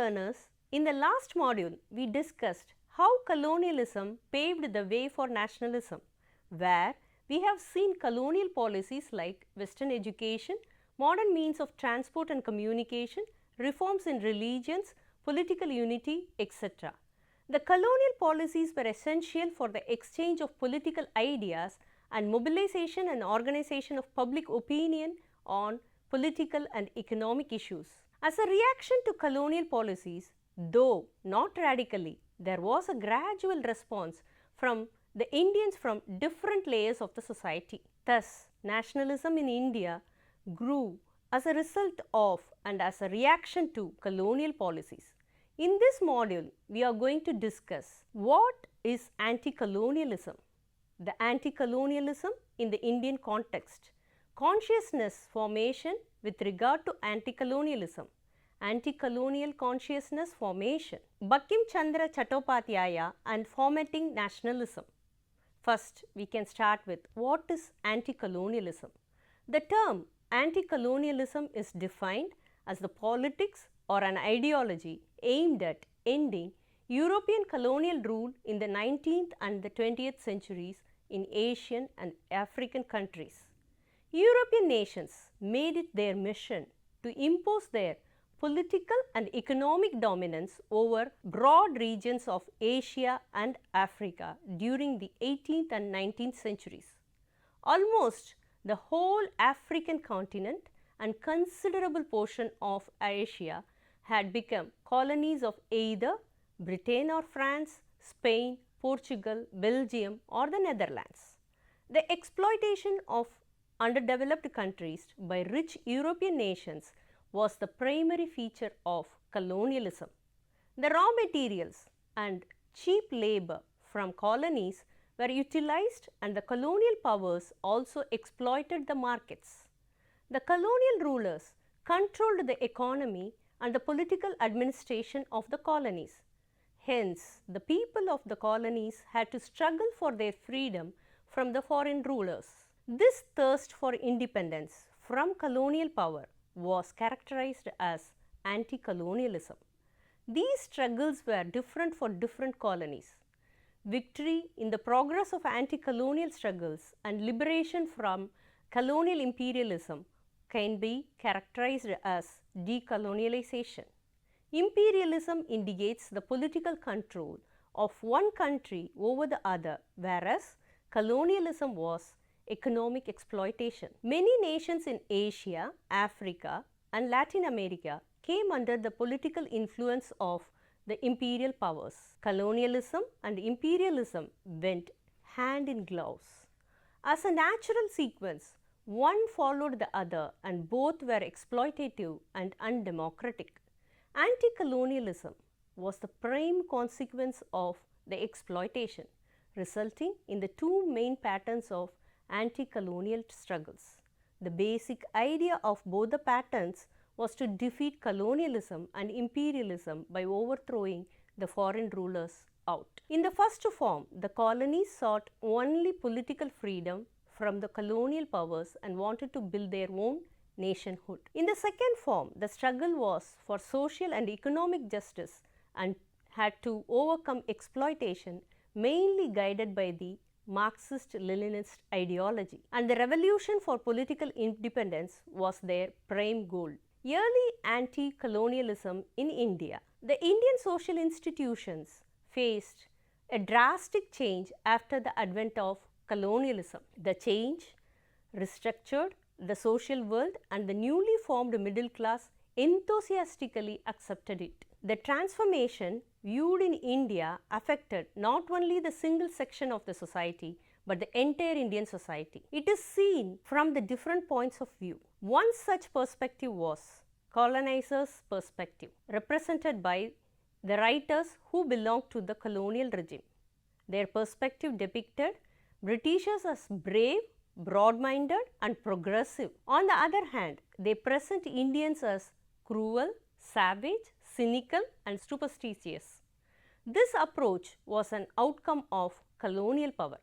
learners, in the last module we discussed how colonialism paved the way for nationalism, where we have seen colonial policies like Western education, modern means of transport and communication, reforms in religions, political unity, etc. The colonial policies were essential for the exchange of political ideas and mobilization and organization of public opinion on political and economic issues. As a reaction to colonial policies, though not radically, there was a gradual response from the Indians from different layers of the society. Thus, nationalism in India grew as a result of and as a reaction to colonial policies. In this module, we are going to discuss what is anti-colonialism, the anti-colonialism in the Indian context, consciousness formation with regard to anti-colonialism, anti-colonial consciousness formation, Bankim Chandra Chattopadhyaya and formatting nationalism. First, we can start with what is anti-colonialism. The term anti-colonialism is defined as the politics or an ideology aimed at ending European colonial rule in the 19th and the 20th centuries in Asian and African countries. European nations made it their mission to impose their political and economic dominance over broad regions of Asia and Africa during the 18th and 19th centuries. Almost the whole African continent and considerable portion of Asia had become colonies of either Britain or France, Spain, Portugal, Belgium or the Netherlands. The exploitation of underdeveloped countries by rich European nations was the primary feature of colonialism. The raw materials and cheap labor from colonies were utilized and the colonial powers also exploited the markets. The colonial rulers controlled the economy and the political administration of the colonies. Hence, the people of the colonies had to struggle for their freedom from the foreign rulers. This thirst for independence from colonial power was characterized as anti-colonialism. These struggles were different for different colonies. Victory in the progress of anti-colonial struggles and liberation from colonial imperialism can be characterized as decolonialization. Imperialism indicates the political control of one country over the other, whereas colonialism was economic exploitation. Many nations in Asia, Africa and Latin America came under the political influence of the imperial powers. Colonialism and imperialism went hand in gloves. As a natural sequence, one followed the other and both were exploitative and undemocratic. Anti-colonialism was the prime consequence of the exploitation, resulting in the two main patterns of anti-colonial struggles. The basic idea of both the patterns was to defeat colonialism and imperialism by overthrowing the foreign rulers out. In the first form, the colonies sought only political freedom from the colonial powers and wanted to build their own nationhood. In the second form, the struggle was for social and economic justice and had to overcome exploitation, mainly guided by the Marxist-Leninist ideology, and the revolution for political independence was their prime goal. Early anti-colonialism in India. The Indian social institutions faced a drastic change after the advent of colonialism. The change restructured the social world and the newly formed middle class enthusiastically accepted it. The transformation viewed in India affected not only the single section of the society but the entire Indian society. It is seen from the different points of view. One such perspective was colonizers' perspective, represented by the writers who belonged to the colonial regime. Their perspective depicted Britishers as brave, broad-minded and progressive. On the other hand, they present Indians as cruel, savage, cynical and superstitious. This approach was an outcome of colonial power.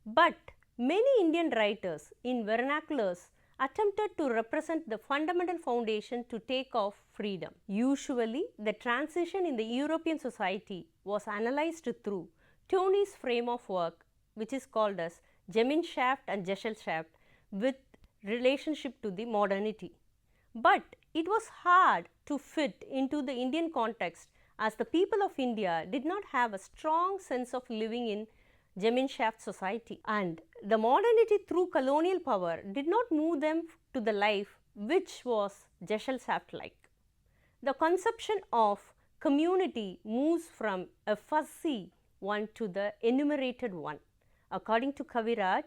But many Indian writers in vernaculars attempted to represent the fundamental foundation to take off freedom. Usually, the transition in the European society was analyzed through Tony's frame of work, which is called as Gemeinschaft and Gesellschaft, with relationship to the modernity. But it was hard to fit into the Indian context, as the people of India did not have a strong sense of living in Gemeinschaft society, and the modernity through colonial power did not move them to the life which was Gesellschaft like. The conception of community moves from a fuzzy one to the enumerated one. According to Kaviraj,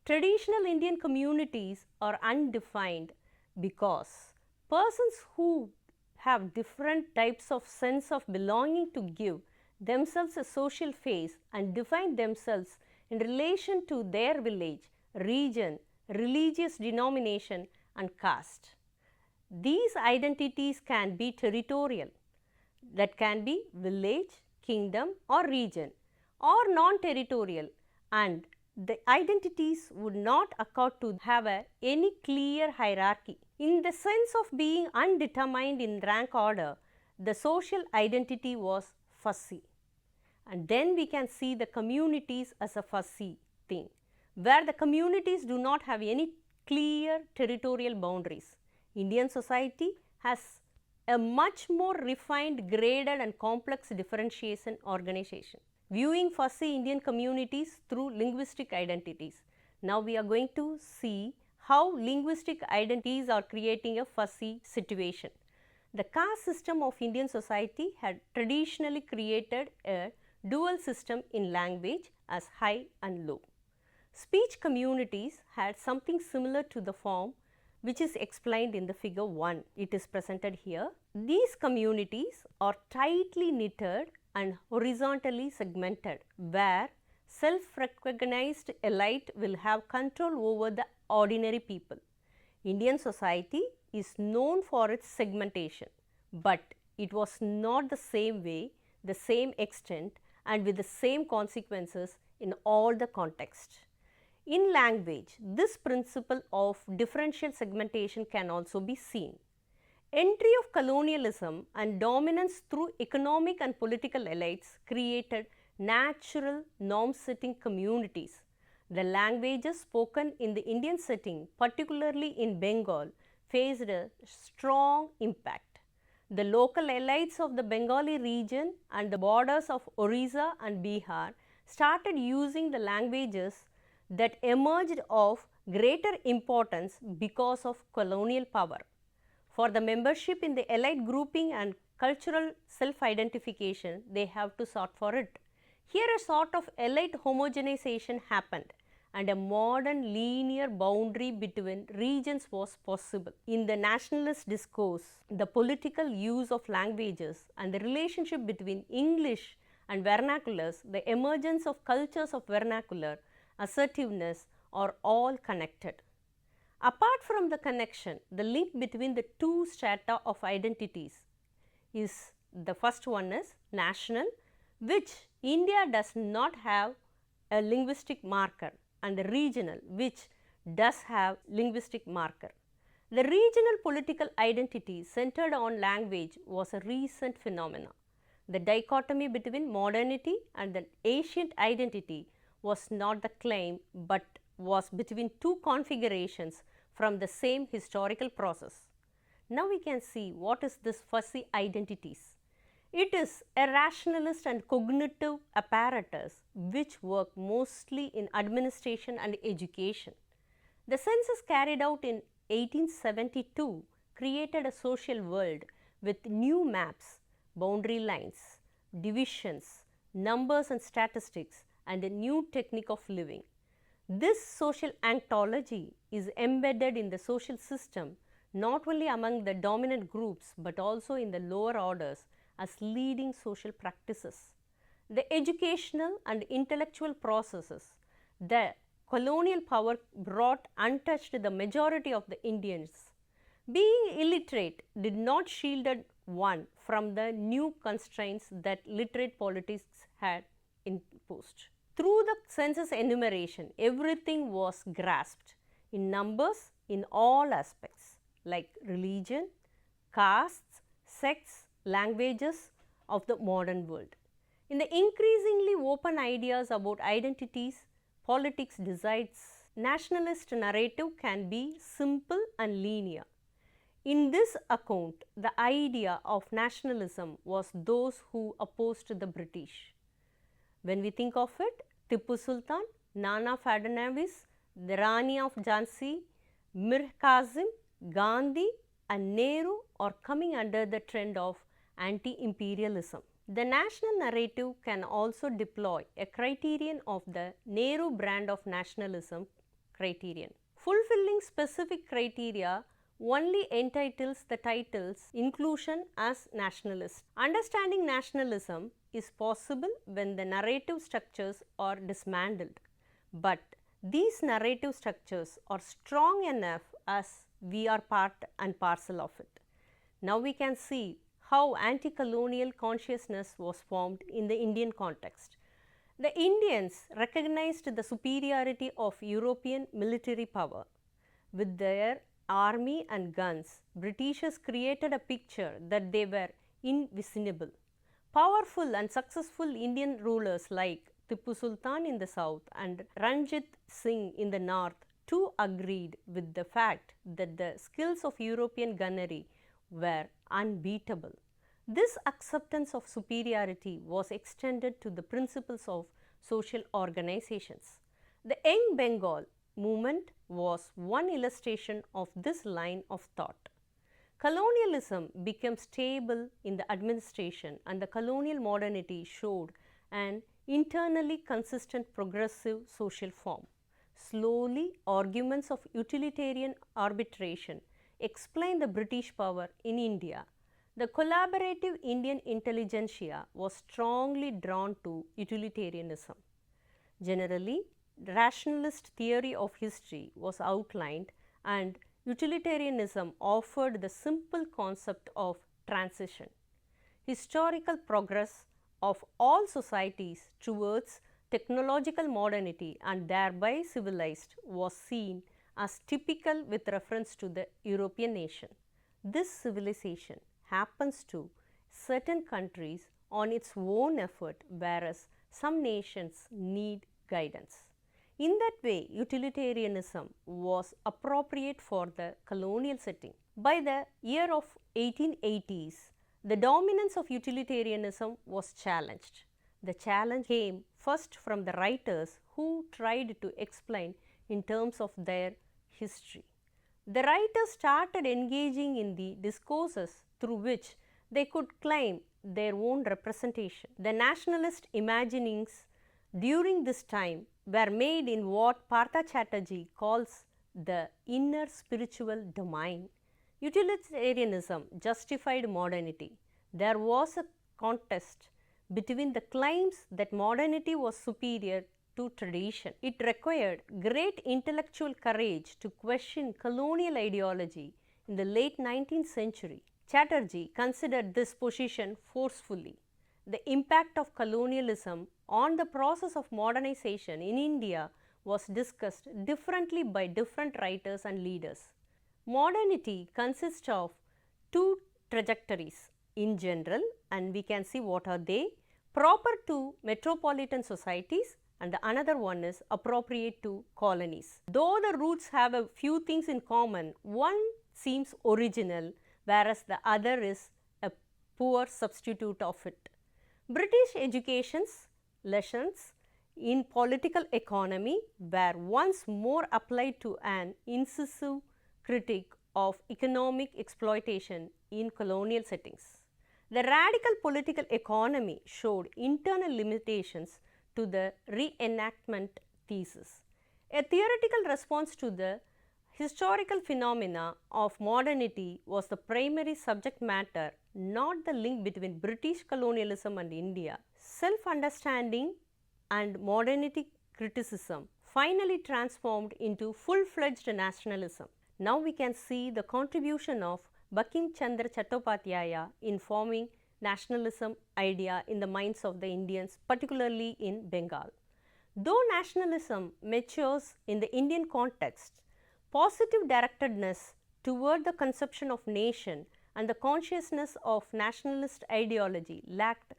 traditional Indian communities are undefined because persons who have different types of sense of belonging to give themselves a social phase and define themselves in relation to their village, region, religious denomination and caste. These identities can be territorial, that can be village, kingdom or region, or non-territorial, and the identities would not occur to have any clear hierarchy. In the sense of being undetermined in rank order, the social identity was fuzzy. And then we can see the communities as a fuzzy thing, where the communities do not have any clear territorial boundaries. Indian society has a much more refined, graded and complex differentiation organization, viewing fuzzy Indian communities through linguistic identities. Now we are going to see how linguistic identities are creating a fuzzy situation. The caste system of Indian society had traditionally created a dual system in language as high and low. Speech communities had something similar to the form which is explained in the figure 1. It is presented here. These communities are tightly knitted and horizontally segmented, where self-recognized elite will have control over the ordinary people. Indian society is known for its segmentation, but it was not the same way, the same extent and with the same consequences in all the contexts. In language, this principle of differential segmentation can also be seen. Entry of colonialism and dominance through economic and political elites created natural norm-setting communities. The languages spoken in the Indian setting, particularly in Bengal, faced a strong impact. The local elites of the Bengali region and the borders of Orissa and Bihar started using the languages that emerged of greater importance because of colonial power. For the membership in the elite grouping and cultural self-identification, they have to sort for it. Here a sort of elite homogenization happened, and a modern linear boundary between regions was possible. In the nationalist discourse, the political use of languages and the relationship between English and vernaculars, the emergence of cultures of vernacular, assertiveness are all connected. Apart from the connection, the link between the two strata of identities is, the first one is national, which India does not have a linguistic marker, and the regional, which does have linguistic marker. The regional political identity centered on language was a recent phenomenon. The dichotomy between modernity and the ancient identity was not the claim, but was between two configurations from the same historical process. Now we can see what is this fuzzy identities. It is a rationalist and cognitive apparatus which work mostly in administration and education. The census carried out in 1872 created a social world with new maps, boundary lines, divisions, numbers and statistics, and a new technique of living. This social ontology is embedded in the social system not only among the dominant groups but also in the lower orders as leading social practices. The educational and intellectual processes, the colonial power brought untouched the majority of the Indians. Being illiterate did not shield one from the new constraints that literate politics had imposed. Through the census enumeration, everything was grasped in numbers in all aspects like religion, castes, sects, languages of the modern world. In the increasingly open ideas about identities, politics decides nationalist narrative can be simple and linear. In this account, the idea of nationalism was those who opposed the British. When we think of it, Tipu Sultan, Nana Fadnavis, the Rani of Jhansi, Mir Kazim, Gandhi and Nehru are coming under the trend of anti-imperialism. The national narrative can also deploy a criterion of the Nehru brand of nationalism criterion. Fulfilling specific criteria only entitles the title's inclusion as nationalist. Understanding nationalism is possible when the narrative structures are dismantled, but these narrative structures are strong enough as we are part and parcel of it. Now we can see how anti-colonial consciousness was formed in the Indian context. The Indians recognized the superiority of European military power. With their army and guns, Britishers created a picture that they were invisible. Powerful and successful Indian rulers like Tipu Sultan in the south and Ranjit Singh in the north too agreed with the fact that the skills of European gunnery were unbeatable. This acceptance of superiority was extended to the principles of social organizations. The Young Bengal movement was one illustration of this line of thought. Colonialism became stable in the administration and the colonial modernity showed an internally consistent progressive social form. Slowly, arguments of utilitarian arbitration explain the British power in India. The collaborative Indian intelligentsia was strongly drawn to utilitarianism. Generally, rationalist theory of history was outlined and utilitarianism offered the simple concept of transition. Historical progress of all societies towards technological modernity and thereby civilized was seen as typical with reference to the European nation. This civilization happens to certain countries on its own effort, whereas some nations need guidance. In that way, utilitarianism was appropriate for the colonial setting. By the year of 1880s, the dominance of utilitarianism was challenged. The challenge came first from the writers who tried to explain in terms of their history. The writers started engaging in the discourses through which they could claim their own representation. The nationalist imaginings during this time were made in what Partha Chatterjee calls the inner spiritual domain. Utilitarianism justified modernity. There was a contest between the claims that modernity was superior to tradition. It required great intellectual courage to question colonial ideology in the late 19th century. Chatterjee considered this position forcefully. The impact of colonialism on the process of modernization in India was discussed differently by different writers and leaders. Modernity consists of two trajectories in general, and we can see what are they: proper to metropolitan societies, and the another one is appropriate to colonies. Though the roots have a few things in common, one seems original whereas the other is a poor substitute of it. British education's lessons in political economy were once more applied to an incisive critique of economic exploitation in colonial settings. The radical political economy showed internal limitations to the reenactment thesis. A theoretical response to the historical phenomena of modernity was the primary subject matter, not the link between British colonialism and India. Self-understanding and modernity criticism finally transformed into full-fledged nationalism. Now we can see the contribution of Bankim Chandra Chattopadhyaya in forming nationalism idea in the minds of the Indians, particularly in Bengal. Though nationalism matures in the Indian context, positive directedness toward the conception of nation and the consciousness of nationalist ideology lacked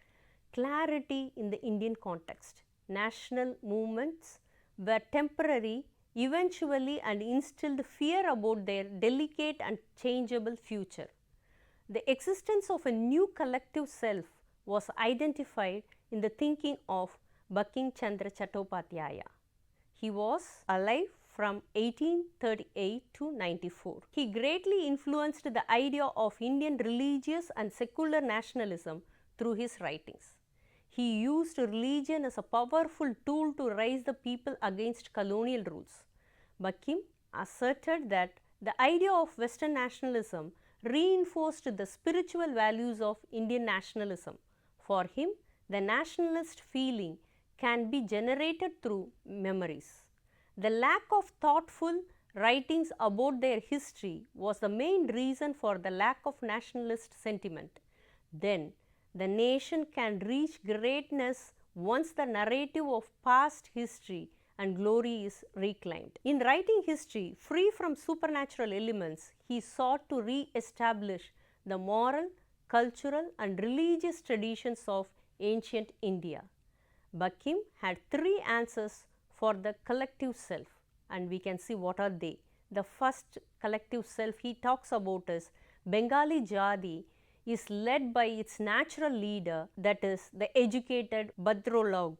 clarity in the Indian context. National movements were temporary eventually and instilled fear about their delicate and changeable future. The existence of a new collective self was identified in the thinking of Bankim Chandra Chattopadhyaya. He was alive from 1838 to 94. He greatly influenced the idea of Indian religious and secular nationalism through his writings. He used religion as a powerful tool to raise the people against colonial rules. Bankim asserted that the idea of Western nationalism reinforced the spiritual values of Indian nationalism. For him, the nationalist feeling can be generated through memories. The lack of thoughtful writings about their history was the main reason for the lack of nationalist sentiment. Then, the nation can reach greatness once the narrative of past history and glory is reclaimed. In writing history free from supernatural elements, he sought to re-establish the moral, cultural and religious traditions of ancient India. Bankim had three answers for the collective self, and we can see what are they. The first collective self he talks about is Bengali Jadi is led by its natural leader, that is the educated Bhadralog,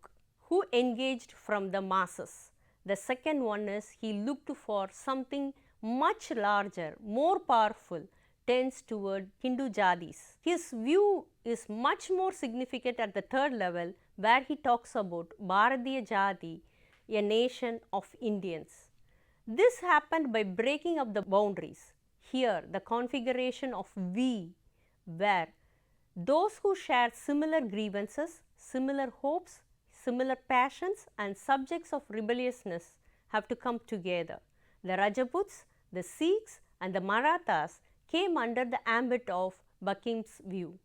who engaged from the masses. The second one is he looked for something much larger, more powerful, tends toward Hindu Jadis. His view is much more significant at the third level, where he talks about Bharatiya Jadi, a nation of Indians. This happened by breaking up the boundaries. Here, the configuration of we, where those who share similar grievances, similar hopes, similar passions and subjects of rebelliousness have to come together. The Rajputs, the Sikhs and the Marathas came under the ambit of Bankim's view.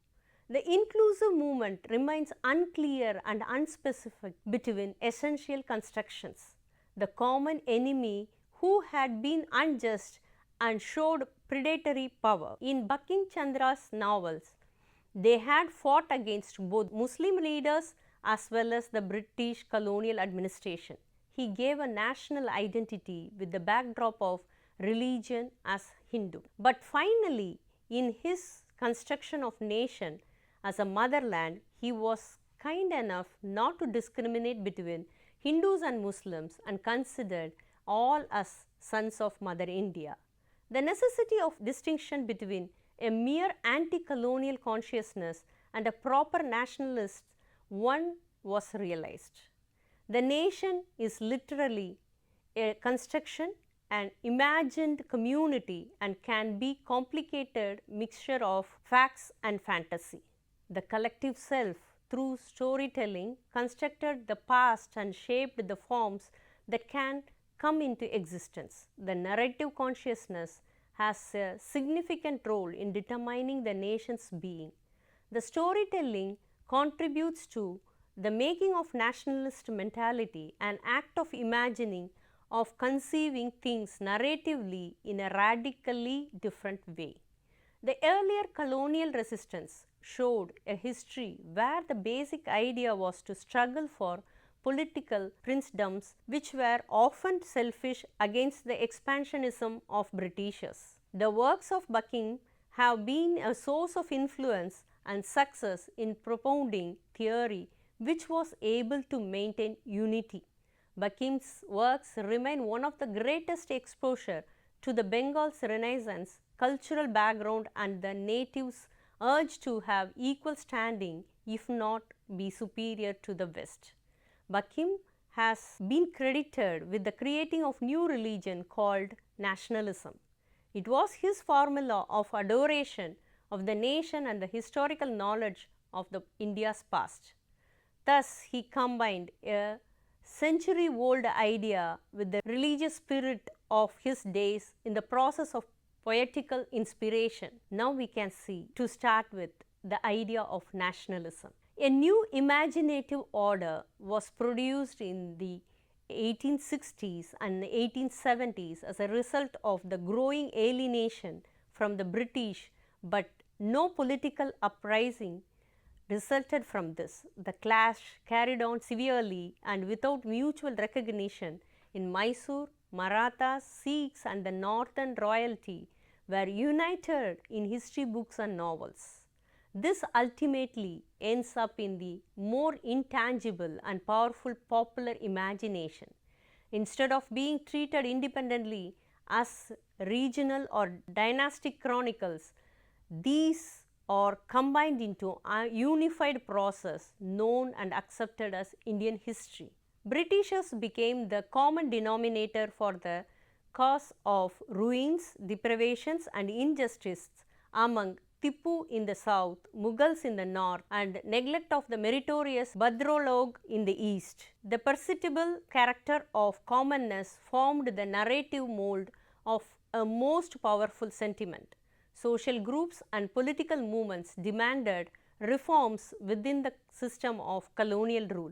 The inclusive movement remains unclear and unspecific between essential constructions. The common enemy who had been unjust and showed predatory power. In Bankim Chandra's novels, they had fought against both Muslim leaders as well as the British colonial administration. He gave a national identity with the backdrop of religion as Hindu. But finally, in his construction of nation as a motherland, he was kind enough not to discriminate between Hindus and Muslims and considered all as sons of Mother India. The necessity of distinction between a mere anti-colonial consciousness and a proper nationalist one was realized. The nation is literally a construction and imagined community and can be complicated mixture of facts and fantasy. The collective self, through storytelling, constructed the past and shaped the forms that can come into existence. The narrative consciousness has a significant role in determining the nation's being. The storytelling contributes to the making of nationalist mentality, an act of imagining, of conceiving things narratively in a radically different way. The earlier colonial resistance showed a history where the basic idea was to struggle for political princedoms which were often selfish against the expansionism of Britishers. The works of Bankim have been a source of influence and success in propounding theory which was able to maintain unity. Bankim's works remain one of the greatest exposure to the Bengal's Renaissance cultural background and the natives' urge to have equal standing, if not be superior to the West. Bankim has been credited with the creating of new religion called nationalism. It was his formula of adoration of the nation and the historical knowledge of the India's past. Thus, he combined a century-old idea with the religious spirit of his days in the process of poetical inspiration. Now we can see, to start with, the idea of nationalism. A new imaginative order was produced in the 1860s and 1870s as a result of the growing alienation from the British, but no political uprising resulted from this. The clash carried on severely and without mutual recognition in Mysore. Marathas, Sikhs and the northern royalty were united in history books and novels. This ultimately ends up in the more intangible and powerful popular imagination. Instead of being treated independently as regional or dynastic chronicles, these are combined into a unified process known and accepted as Indian history. Britishers became the common denominator for the cause of ruins, deprivations and injustice among Tipu in the south, Mughals in the north and neglect of the meritorious Bhadralok in the east. The perceptible character of commonness formed the narrative mold of a most powerful sentiment. Social groups and political movements demanded reforms within the system of colonial rule.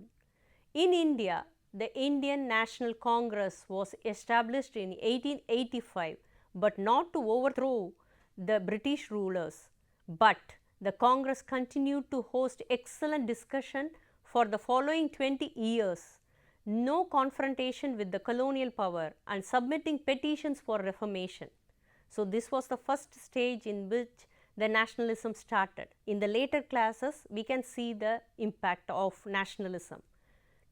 In India, the Indian National Congress was established in 1885, but not to overthrow the British rulers. But the Congress continued to host excellent discussion for the following 20 years, no confrontation with the colonial power and submitting petitions for reformation. So, this was the first stage in which the nationalism started. In the later classes, we can see the impact of nationalism.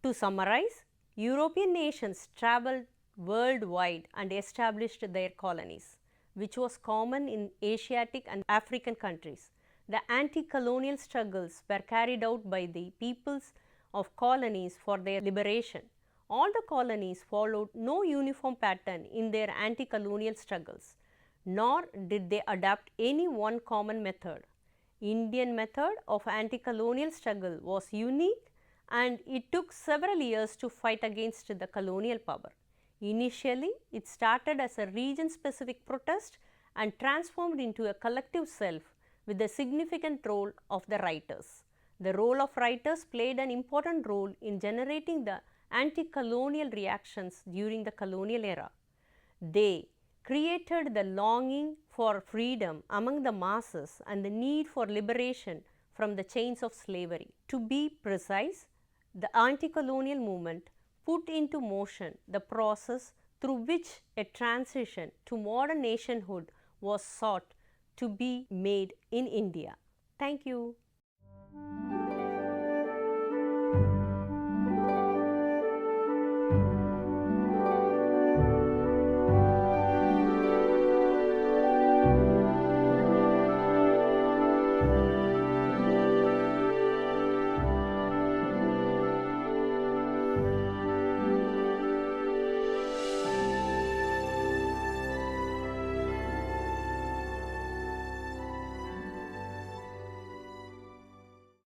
To summarize, European nations traveled worldwide and established their colonies, which was common in Asiatic and African countries. The anti-colonial struggles were carried out by the peoples of colonies for their liberation. All the colonies followed no uniform pattern in their anti-colonial struggles, nor did they adopt any one common method. Indian method of anti-colonial struggle was unique and it took several years to fight against the colonial power. Initially, it started as a region-specific protest and transformed into a collective self with a significant role of the writers. The role of writers played an important role in generating the anti-colonial reactions during the colonial era. They created the longing for freedom among the masses and the need for liberation from the chains of slavery. To be precise, the anti-colonial movement put into motion the process through which a transition to modern nationhood was sought to be made in India. Thank you.